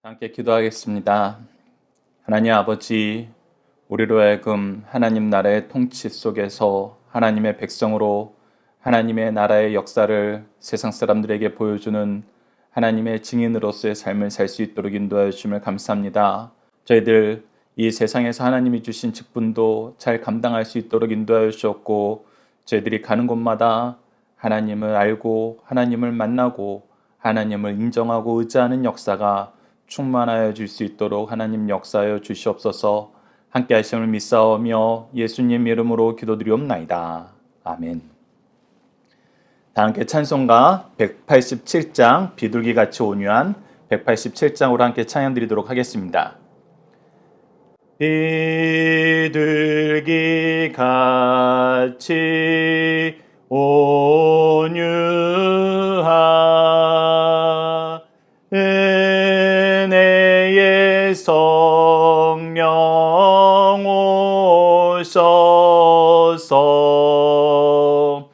함께 기도하겠습니다. 하나님 아버지, 우리로 하여금 하나님 나라의 통치 속에서 하나님의 백성으로 하나님의 나라의 역사를 세상 사람들에게 보여주는 하나님의 증인으로서의 삶을 살 수 있도록 인도하여 주심을 감사합니다. 저희들 이 세상에서 하나님이 주신 직분도 잘 감당할 수 있도록 인도하여 주셨고, 저희들이 가는 곳마다 하나님을 알고 하나님을 만나고 하나님을 인정하고 의지하는 역사가 충만하여 줄 수 있도록 하나님 역사하여 주시옵소서. 함께 하심을 믿사오며 예수님 이름으로 기도드리옵나이다. 아멘. 다 함께 찬송가 187장 비둘기같이 온유한 187장으로 함께 찬양드리도록 하겠습니다. 비둘기같이 온유한 은혜의 성령 오셔서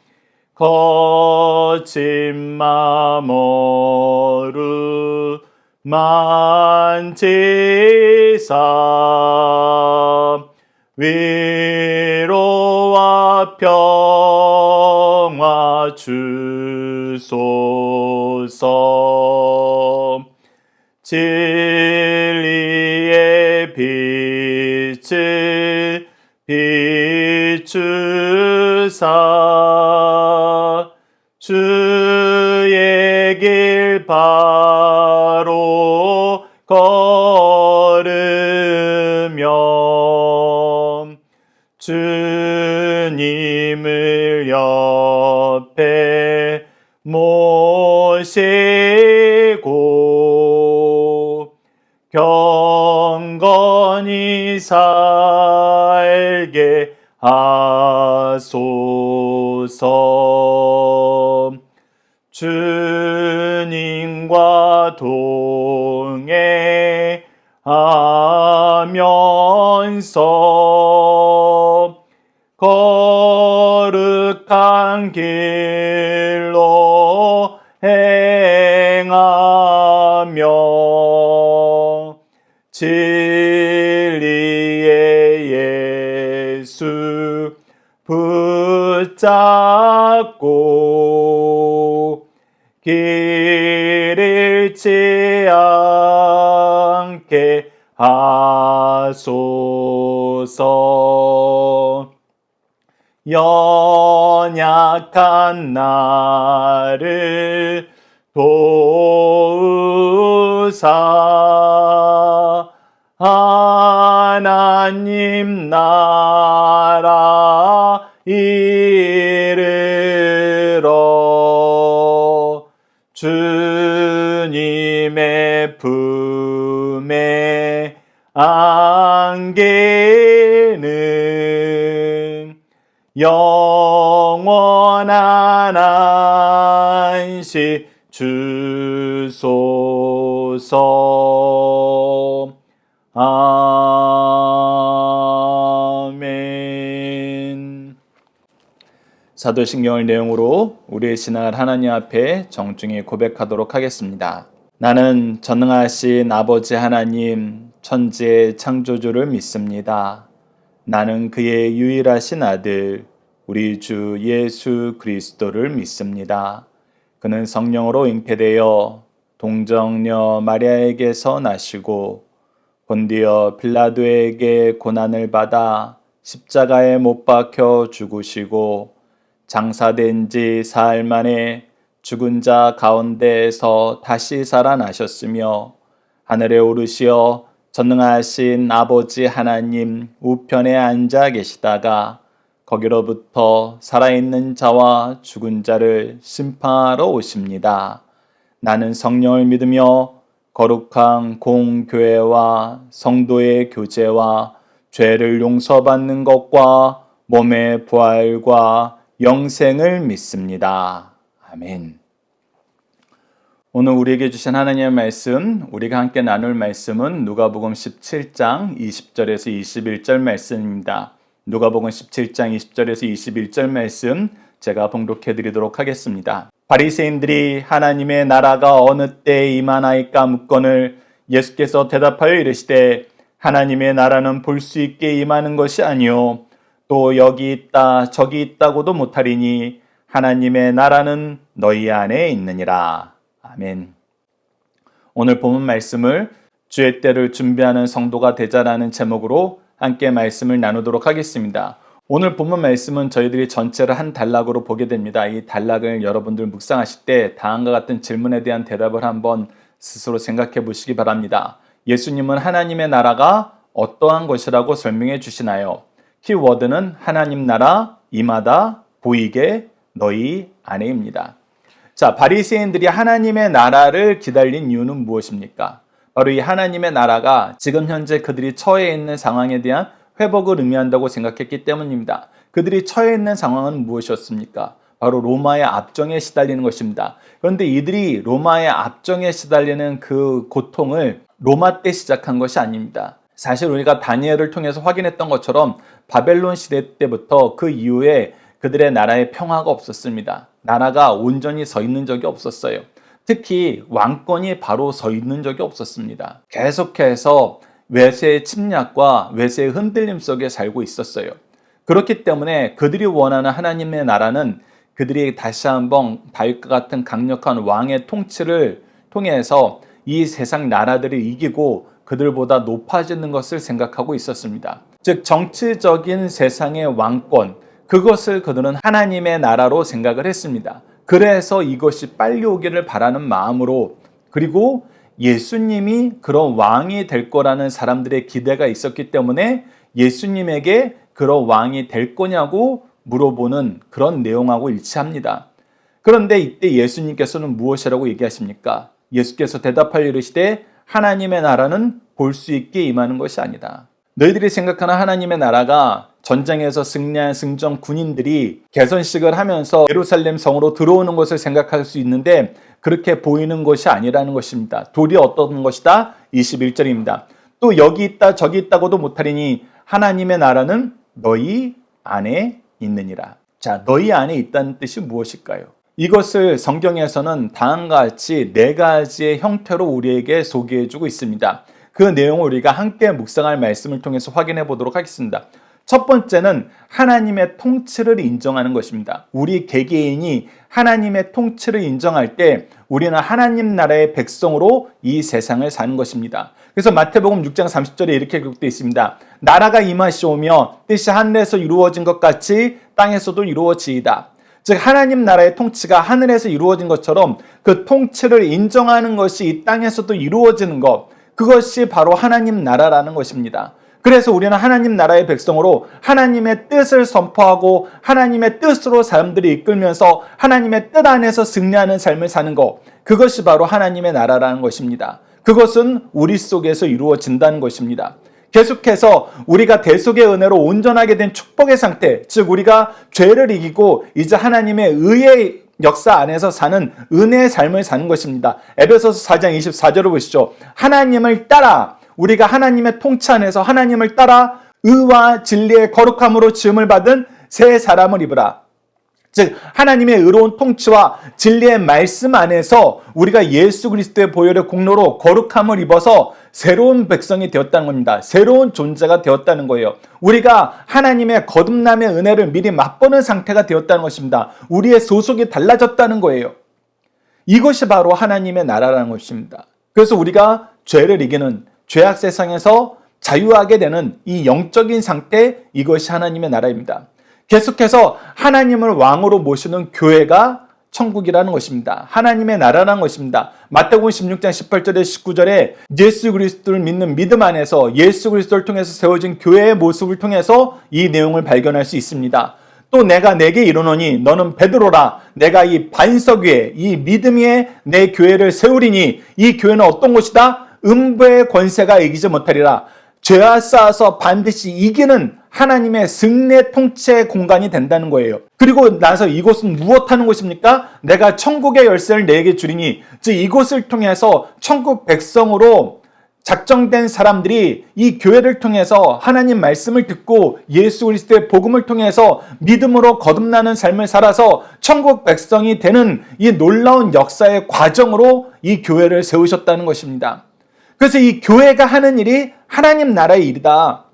거친 맘 어루만지사 위로와 평화 주소서. 진리의 빛을 비추사 주의 길 바로 걸으며 주님을 옆에 모시고 경건히 살게 하소서. 주님과 동행하면서 거룩한 길로 행하며 진리의 예수 붙잡고 길 잃지 않게 하소서. 연약한 나를 도우사 하나님 나라 이르러 주님의 품에 안기는 영원한 안식 주소서. 아멘. 사도신경을 내용으로 우리의 신앙을 하나님 앞에 정중히 고백하도록 하겠습니다. 나는 전능하신 아버지 하나님, 천지의 창조주를 믿습니다. 나는 그의 유일하신 아들, 우리 주 예수 그리스도를 믿습니다. 그는 성령으로 잉태되어 동정녀 마리아에게서 나시고 본디어 빌라도에게 고난을 받아 십자가에 못 박혀 죽으시고 장사된 지 사흘 만에 죽은 자 가운데에서 다시 살아나셨으며 하늘에 오르시어 전능하신 아버지 하나님 우편에 앉아 계시다가 거기로부터 살아있는 자와 죽은 자를 심판하러 오십니다. 나는 성령을 믿으며 거룩한 공교회와 성도의 교제와 죄를 용서받는 것과 몸의 부활과 영생을 믿습니다. 아멘. 오늘 우리에게 주신 하나님의 말씀, 우리가 함께 나눌 말씀은 누가복음 17장 20절에서 21절 말씀입니다. 누가복음 17장 20절에서 21절 말씀 제가 봉독해 드리도록 하겠습니다. 바리새인들이 하나님의 나라가 어느 때에 임하나이까 묻거늘 예수께서 대답하여 이르시되 하나님의 나라는 볼 수 있게 임하는 것이 아니요 또 여기 있다 저기 있다고도 못하리니 하나님의 나라는 너희 안에 있느니라. 아멘. 오늘 본문 말씀을 주의 때를 준비하는 성도가 되자라는 제목으로 함께 말씀을 나누도록 하겠습니다. 오늘 본문 말씀은 저희들이 전체를 한 단락으로 보게 됩니다. 이 단락을 여러분들 묵상하실 때 다음과 같은 질문에 대한 대답을 한번 스스로 생각해 보시기 바랍니다. 예수님은 하나님의 나라가 어떠한 것이라고 설명해 주시나요? 키워드는 하나님 나라, 임하다, 보이게, 너희 안에입니다. 자, 바리새인들이 하나님의 나라를 기다린 이유는 무엇입니까? 바로 이 하나님의 나라가 지금 현재 그들이 처해 있는 상황에 대한 회복을 의미한다고 생각했기 때문입니다. 그들이 처해 있는 상황은 무엇이었습니까? 바로 로마의 압정에 시달리는 것입니다. 그런데 이들이 로마의 압정에 시달리는 그 고통을 로마 때 시작한 것이 아닙니다. 사실 우리가 다니엘을 통해서 확인했던 것처럼 바벨론 시대 때부터 그 이후에 그들의 나라에 평화가 없었습니다. 나라가 온전히 서 있는 적이 없었어요. 특히 왕권이 바로 서 있는 적이 없었습니다. 계속해서 외세의 침략과 외세의 흔들림 속에 살고 있었어요. 그렇기 때문에 그들이 원하는 하나님의 나라는 그들이 다시 한번 다윗과 같은 강력한 왕의 통치를 통해서 이 세상 나라들을 이기고 그들보다 높아지는 것을 생각하고 있었습니다. 즉 정치적인 세상의 왕권, 그것을 그들은 하나님의 나라로 생각을 했습니다. 그래서 이것이 빨리 오기를 바라는 마음으로, 그리고 예수님이 그런 왕이 될 거라는 사람들의 기대가 있었기 때문에 예수님에게 그런 왕이 될 거냐고 물어보는 그런 내용하고 일치합니다. 그런데 이때 예수님께서는 무엇이라고 얘기하십니까? 예수께서 대답하여 이르시되 하나님의 나라는 볼 수 있게 임하는 것이 아니다. 너희들이 생각하는 하나님의 나라가 전쟁에서 승리한 승전 군인들이 개선식을 하면서 예루살렘 성으로 들어오는 것을 생각할 수 있는데 그렇게 보이는 것이 아니라는 것입니다. 도리어 어떤 것이다? 21절입니다. 또 여기 있다 저기 있다고도 못하리니 하나님의 나라는 너희 안에 있느니라. 자, 너희 안에 있다는 뜻이 무엇일까요? 이것을 성경에서는 다음과 같이 4가지의 형태로 우리에게 소개해주고 있습니다. 그 내용을 우리가 함께 묵상할 말씀을 통해서 확인해 보도록 하겠습니다. 첫 번째는 하나님의 통치를 인정하는 것입니다. 우리 개개인이 하나님의 통치를 인정할 때 우리는 하나님 나라의 백성으로 이 세상을 사는 것입니다. 그래서 마태복음 6장 30절에 이렇게 기록되어 있습니다. 나라가 임하시오며 뜻이 하늘에서 이루어진 것 같이 땅에서도 이루어지이다. 즉 하나님 나라의 통치가 하늘에서 이루어진 것처럼 그 통치를 인정하는 것이 이 땅에서도 이루어지는 것, 그것이 바로 하나님 나라라는 것입니다. 그래서 우리는 하나님 나라의 백성으로 하나님의 뜻을 선포하고 하나님의 뜻으로 사람들이 이끌면서 하나님의 뜻 안에서 승리하는 삶을 사는 것, 그것이 바로 하나님의 나라라는 것입니다. 그것은 우리 속에서 이루어진다는 것입니다. 계속해서 우리가 대속의 은혜로 온전하게 된 축복의 상태, 즉 우리가 죄를 이기고 이제 하나님의 의의 역사 안에서 사는 은혜의 삶을 사는 것입니다. 에베소서 4장 24절을 보시죠. 하나님을 따라, 우리가 하나님의 통치 안에서 하나님을 따라 의와 진리의 거룩함으로 지음을 받은 새 사람을 입으라. 즉 하나님의 의로운 통치와 진리의 말씀 안에서 우리가 예수 그리스도의 보혈의 공로로 거룩함을 입어서 새로운 백성이 되었다는 겁니다. 새로운 존재가 되었다는 거예요. 우리가 하나님의 거듭남의 은혜를 미리 맛보는 상태가 되었다는 것입니다. 우리의 소속이 달라졌다는 거예요. 이것이 바로 하나님의 나라라는 것입니다. 그래서 우리가 죄를 이기는 죄악 세상에서 자유하게 되는 이 영적인 상태, 이것이 하나님의 나라입니다. 계속해서 하나님을 왕으로 모시는 교회가 천국이라는 것입니다. 하나님의 나라라는 것입니다. 마태복음 16장 18절에 19절에 예수 그리스도를 믿는 믿음 안에서 예수 그리스도를 통해서 세워진 교회의 모습을 통해서 이 내용을 발견할 수 있습니다. 또 내가 내게 이르노니 너는 베드로라. 내가 이 반석 위에 이 믿음 위에 내 교회를 세우리니 이 교회는 어떤 곳이다? 음부의 권세가 이기지 못하리라. 죄와 싸워서 반드시 이기는 하나님의 승리의 통치의 공간이 된다는 거예요. 그리고 나서 이곳은 무엇하는 곳입니까? 내가 천국의 열쇠를 내게 주리니, 즉 이곳을 통해서 천국 백성으로 작정된 사람들이 이 교회를 통해서 하나님 말씀을 듣고 예수 그리스도의 복음을 통해서 믿음으로 거듭나는 삶을 살아서 천국 백성이 되는 이 놀라운 역사의 과정으로 이 교회를 세우셨다는 것입니다. 그래서 이 교회가 하는 일이 하나님 나라의 일이다.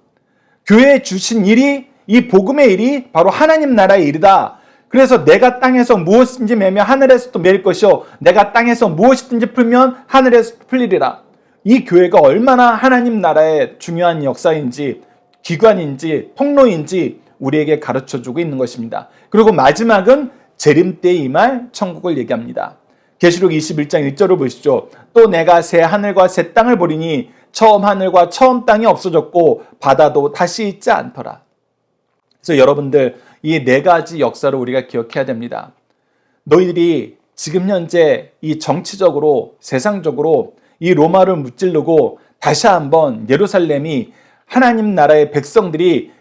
교회에 주신 일이, 이 복음의 일이 바로 하나님 나라의 일이다. 그래서 내가 땅에서 무엇인지 매면 하늘에서도 매일 것이요 내가 땅에서 무엇이든지 풀면 하늘에서 풀리리라. 이 교회가 얼마나 하나님 나라의 중요한 역사인지, 기관인지, 통로인지 우리에게 가르쳐주고 있는 것입니다. 그리고 마지막은 재림 때에 임할 천국을 얘기합니다. 계시록 21장 1절을 보시죠. 또 내가 새 하늘과 새 땅을 보리니 처음 하늘과 처음 땅이 없어졌고 바다도 다시 있지 않더라. 그래서 여러분들, 이 네 가지 역사를 우리가 기억해야 됩니다. 너희들이 지금 현재 이 정치적으로, 세상적으로 이 로마를 무찌르고 다시 한번 예루살렘이, 하나님 나라의 백성들이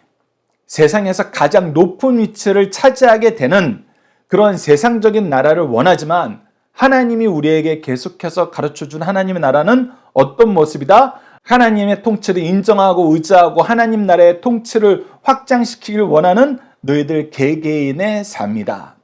세상에서 가장 높은 위치를 차지하게 되는 그런 세상적인 나라를 원하지만, 하나님이 우리에게 계속해서 가르쳐준 하나님의 나라는 어떤 모습이다? 하나님의 통치를 인정하고 의지하고 하나님 나라의 통치를 확장시키길 원하는 너희들 개개인의 삶이다.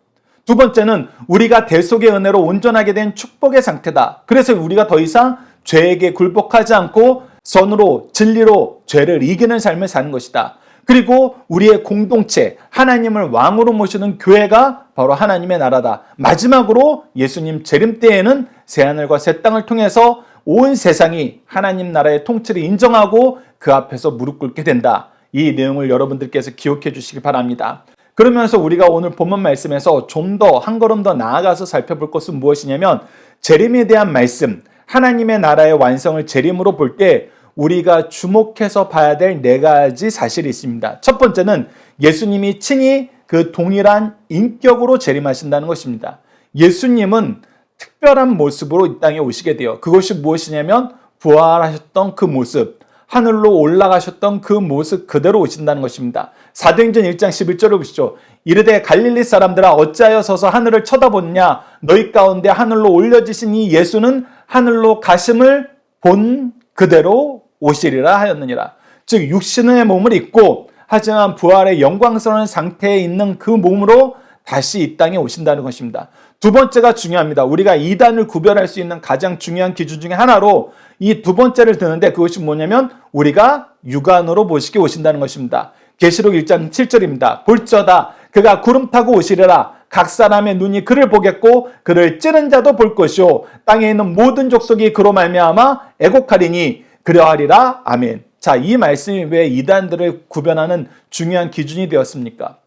두 번째는 우리가 대속의 은혜로 온전하게 된 축복의 상태다. 그래서 우리가 더 이상 죄에게 굴복하지 않고 선으로, 진리로 죄를 이기는 삶을 사는 것이다. 그리고 우리의 공동체, 하나님을 왕으로 모시는 교회가 바로 하나님의 나라다. 마지막으로 예수님 재림 때에는 새하늘과 새 땅을 통해서 온 세상이 하나님 나라의 통치를 인정하고 그 앞에서 무릎 꿇게 된다. 이 내용을 여러분들께서 기억해 주시기 바랍니다. 그러면서 우리가 오늘 본문 말씀에서 좀 더 한 걸음 더 나아가서 살펴볼 것은 무엇이냐면, 재림에 대한 말씀, 하나님의 나라의 완성을 재림으로 볼 때 우리가 주목해서 봐야 될 네 가지 사실이 있습니다. 첫 번째는 예수님이 친히 그 동일한 인격으로 재림하신다는 것입니다. 예수님은 특별한 모습으로 이 땅에 오시게 돼요. 그것이 무엇이냐면 부활하셨던 그 모습, 하늘로 올라가셨던 그 모습 그대로 오신다는 것입니다. 사도행전 1장 11절을 보시죠. 이르되 갈릴리 사람들아 어찌하여 서서 하늘을 쳐다보느냐, 너희 가운데 하늘로 올려지신 이 예수는 하늘로 가심을 본 그대로 오시리라 하였느니라. 즉 육신의 몸을 입고 하지만 부활의 영광스러운 상태에 있는 그 몸으로 다시 이 땅에 오신다는 것입니다. 두 번째가 중요합니다. 우리가 이단을 구별할 수 있는 가장 중요한 기준 중에 하나로 이 두 번째를 드는데, 그것이 뭐냐면 우리가 육안으로 모시게 오신다는 것입니다. 계시록 1장 7절입니다. 볼저다 그가 구름 타고 오시리라. 각 사람의 눈이 그를 보겠고 그를 찌른 자도 볼 것이요 땅에 있는 모든 족속이 그로 말미암아 애곡하리니 그러하리라. 아멘. 자, 이 말씀이 왜 이단들을 구별하는 중요한 기준이 되었습니까?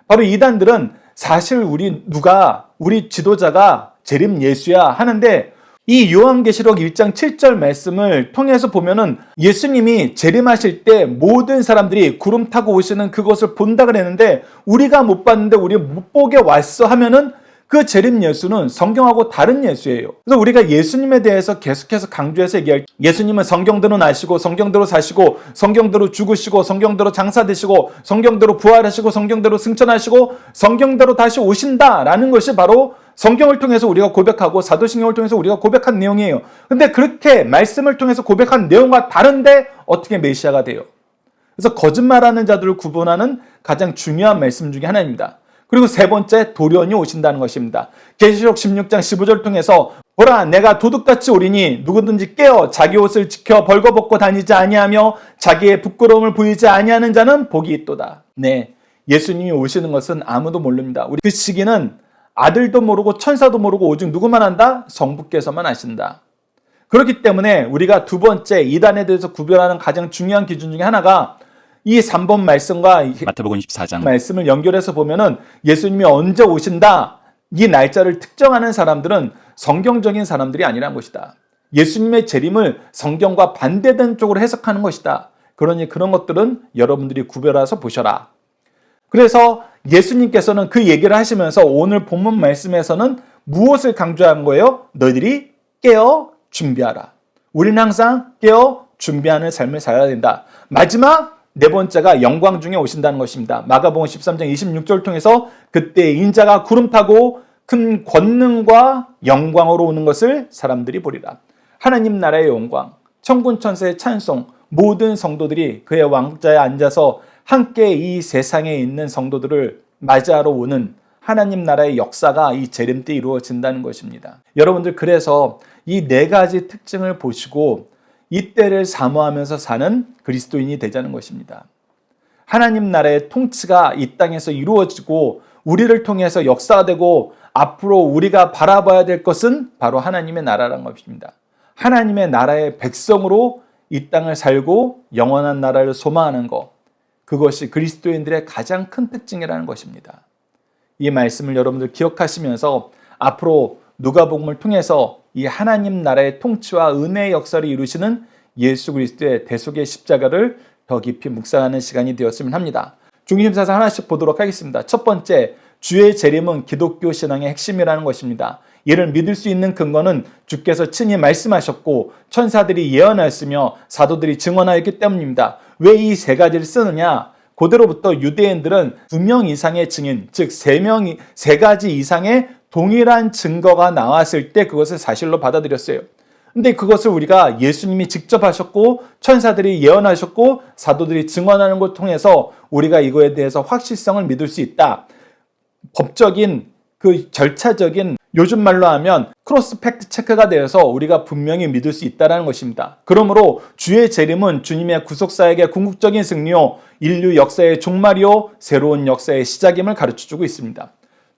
바로 이단들은 사실 우리 지도자가 재림 예수야 하는데, 이 요한계시록 1장 7절 말씀을 통해서 보면은 예수님이 재림하실 때 모든 사람들이 구름 타고 오시는 그것을 본다 그랬는데, 우리가 못 봤는데 우리 못 보게 왔어 하면은 그 재림 예수는 성경하고 다른 예수예요. 그래서 우리가 예수님에 대해서 계속해서 강조해서 얘기할, 예수님은 성경대로 나시고 성경대로 사시고 성경대로 죽으시고 성경대로 장사되시고 성경대로 부활하시고 성경대로 승천하시고 성경대로 다시 오신다라는 것이 바로 성경을 통해서 우리가 고백하고 사도신경을 통해서 우리가 고백한 내용이에요. 근데 그렇게 말씀을 통해서 고백한 내용과 다른데 어떻게 메시아가 돼요? 그래서 거짓말하는 자들을 구분하는 가장 중요한 말씀 중에 하나입니다. 그리고 세 번째, 돌연히 오신다는 것입니다. 계시록 16장 15절 통해서 보라 내가 도둑같이 오리니 누구든지 깨어 자기 옷을 지켜 벌거벗고 다니지 아니하며 자기의 부끄러움을 보이지 아니하는 자는 복이 있도다. 네, 예수님이 오시는 것은 아무도 모릅니다. 우리 그 시기는 아들도 모르고 천사도 모르고 오직 누구만 안다? 성부께서만 아신다. 그렇기 때문에 우리가 두 번째 이단에 대해서 구별하는 가장 중요한 기준 중에 하나가 이 3번 말씀과 마태복음 24장 말씀을 연결해서 보면은 예수님이 언제 오신다, 이 날짜를 특정하는 사람들은 성경적인 사람들이 아니란 것이다. 예수님의 재림을 성경과 반대된 쪽으로 해석하는 것이다. 그러니 그런 것들은 여러분들이 구별해서 보셔라. 그래서 예수님께서는 그 얘기를 하시면서 오늘 본문 말씀에서는 무엇을 강조한 거예요? 너희들이 깨어 준비하라. 우리는 항상 깨어 준비하는 삶을 살아야 된다. 마지막 네 번째가 영광 중에 오신다는 것입니다. 마가복음 13장 26절 통해서 그때 인자가 구름 타고 큰 권능과 영광으로 오는 것을 사람들이 보리라. 하나님 나라의 영광, 천군 천사의 찬송, 모든 성도들이 그의 왕자에 앉아서 함께 이 세상에 있는 성도들을 맞이하러 오는 하나님 나라의 역사가 이 재림 때 이루어진다는 것입니다. 여러분들, 그래서 이 네 가지 특징을 보시고 이 때를 사모하면서 사는 그리스도인이 되자는 것입니다. 하나님 나라의 통치가 이 땅에서 이루어지고 우리를 통해서 역사되고 앞으로 우리가 바라봐야 될 것은 바로 하나님의 나라라는 것입니다. 하나님의 나라의 백성으로 이 땅을 살고 영원한 나라를 소망하는 것, 그것이 그리스도인들의 가장 큰 특징이라는 것입니다. 이 말씀을 여러분들 기억하시면서 앞으로 누가복음을 통해서 이 하나님 나라의 통치와 은혜의 역사를 이루시는 예수 그리스도의 대속의 십자가를 더 깊이 묵상하는 시간이 되었으면 합니다. 중심사상 하나씩 보도록 하겠습니다. 첫 번째, 주의 재림은 기독교 신앙의 핵심이라는 것입니다. 이를 믿을 수 있는 근거는 주께서 친히 말씀하셨고 천사들이 예언하였으며 사도들이 증언하였기 때문입니다. 왜 이 세 가지를 쓰느냐? 고대로부터 유대인들은 2명 이상의 증인, 즉 3가지 이상의 동일한 증거가 나왔을 때 그것을 사실로 받아들였어요. 근데 그것을 우리가 예수님이 직접 하셨고 천사들이 예언하셨고 사도들이 증언하는 걸 통해서 우리가 이거에 대해서 확실성을 믿을 수 있다. 법적인 그 절차적인 요즘 말로 하면 크로스 팩트 체크가 되어서 우리가 분명히 믿을 수 있다는 것입니다. 그러므로 주의 재림은 주님의 구속사역의 궁극적인 승리요, 인류 역사의 종말이요, 새로운 역사의 시작임을 가르쳐주고 있습니다.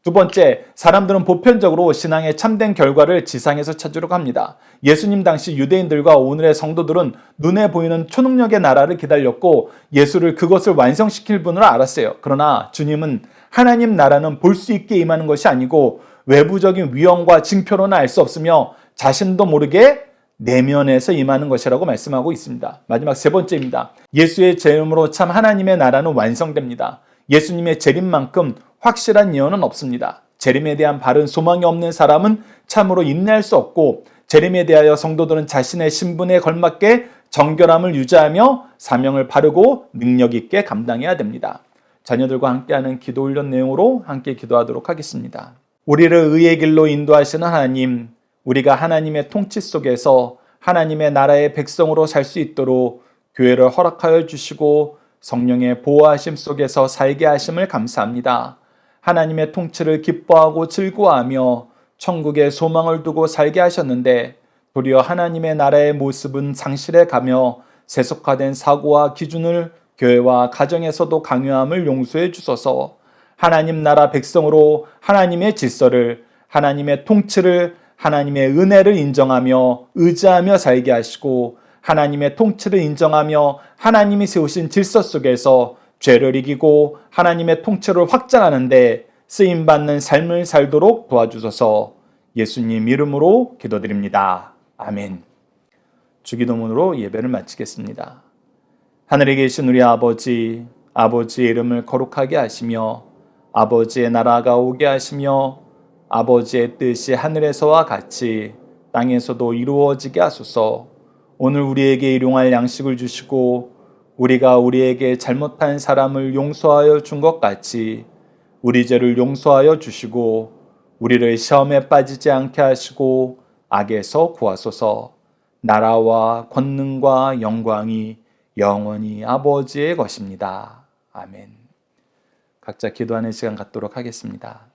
두 번째, 사람들은 보편적으로 신앙의 참된 결과를 지상에서 찾으려고 합니다. 예수님 당시 유대인들과 오늘의 성도들은 눈에 보이는 초능력의 나라를 기다렸고 예수를 그것을 완성시킬 분으로 알았어요. 그러나 주님은 하나님 나라는 볼 수 있게 임하는 것이 아니고 외부적인 위엄과 징표로는 알 수 없으며 자신도 모르게 내면에서 임하는 것이라고 말씀하고 있습니다. 마지막 세 번째입니다. 예수의 재림으로 참 하나님의 나라는 완성됩니다. 예수님의 재림만큼 확실한 예언은 없습니다. 재림에 대한 바른 소망이 없는 사람은 참으로 인내할 수 없고 재림에 대하여 성도들은 자신의 신분에 걸맞게 정결함을 유지하며 사명을 바르고 능력 있게 감당해야 됩니다. 자녀들과 함께하는 기도 훈련 내용으로 함께 기도하도록 하겠습니다. 우리를 의의 길로 인도하시는 하나님, 우리가 하나님의 통치 속에서 하나님의 나라의 백성으로 살 수 있도록 교회를 허락하여 주시고 성령의 보호하심 속에서 살게 하심을 감사합니다. 하나님의 통치를 기뻐하고 즐거워하며 천국의 소망을 두고 살게 하셨는데 도리어 하나님의 나라의 모습은 상실해 가며 세속화된 사고와 기준을 교회와 가정에서도 강요함을 용서해 주소서. 하나님 나라 백성으로 하나님의 질서를, 하나님의 통치를, 하나님의 은혜를 인정하며 의지하며 살게 하시고 하나님의 통치를 인정하며 하나님이 세우신 질서 속에서 죄를 이기고 하나님의 통치를 확장하는데 쓰임받는 삶을 살도록 도와주소서. 예수님 이름으로 기도드립니다. 아멘. 주기도문으로 예배를 마치겠습니다. 하늘에 계신 우리 아버지, 아버지의 이름을 거룩하게 하시며 아버지의 나라가 오게 하시며 아버지의 뜻이 하늘에서와 같이 땅에서도 이루어지게 하소서. 오늘 우리에게 일용할 양식을 주시고 우리가 우리에게 잘못한 사람을 용서하여 준 것 같이 우리 죄를 용서하여 주시고 우리를 시험에 빠지지 않게 하시고 악에서 구하소서. 나라와 권능과 영광이 영원히 아버지의 것입니다. 아멘. 각자 기도하는 시간 갖도록 하겠습니다.